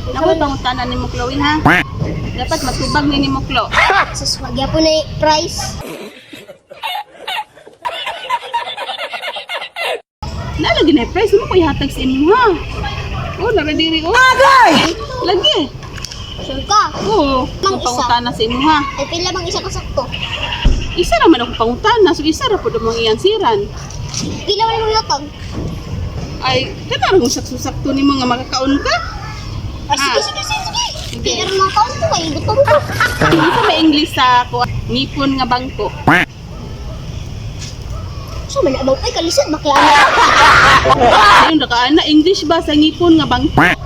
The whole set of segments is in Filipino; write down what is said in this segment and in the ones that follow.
Nakoy pangutanan ni mo Chloe ha. Dapat matubag ni mo Chloe. Sus, wag po na price. Nalagi na yung price mo ko ihatag sa inyo ha. Oh, naradiri oh. Agay! Lagi. Sure ka? Oo. Mang Ang isa. pangutana sa inyo ha. Ay, pila bang isa kasakto? Isa naman ako pangutana. So isa ra po dumang iyansiran. Pila wala mong yatag? Ay, kanarang sakto-sakto ni mo nga makakaon ka. Ah, sige, sige, sige, sige. Pila rin mga kaon ko, kaya gutom ko. Isa may English sa ako. Ngipon nga bangko. So, manabang, ay, kalisod, bakla ano? Ayun, nakaana. English ba sa ngipon nga bangko? Bangko.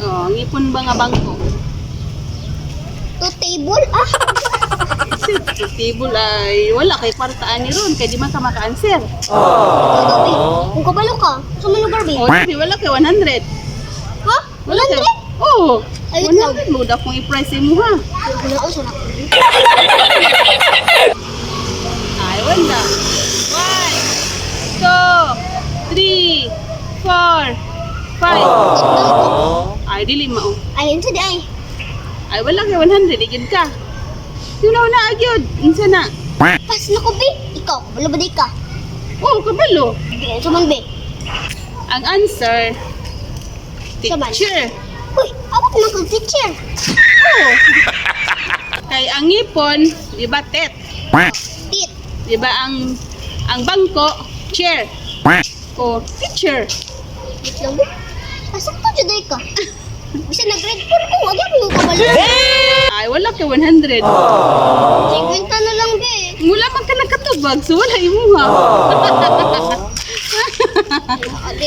Oh, ngipon ba nga bangko? To table, ah. Sa table ay wala kay kwartaan ni ron kay di man ka maka-answer. Gabi. Kung kabalo ka, sa mga lugar, Oh, be. di wala kay 100. Ha? Wala kay. 100? Oh, Ay, 100 mo daw kung i-price mo ha. Wala ko, sana ko. Ay, wala. 1, 2, 3, 4, 5. Ay, dili mao. Ayun sa di ay. Ay, wala kay 100. Igid ka. Sino na agyod? Insa na? Pas na ko, be. Ikaw, wala ba di ka? Oh, kabalo. Be, sa man, be. Ang answer, Saban. teacher. Uy, ako naman kang teacher. Oh. Kay ang ngipon, di ba tet? Tit. Di ba ang bangko, chair. O teacher. Wait lang, be. Pasok to, juday ka. Bisa na grade 4 ko, wag yan yung kabalo. Ay, wala kay 100. 50 na lang, be. Mula man ka nagkatubag, so wala imuha. Ate,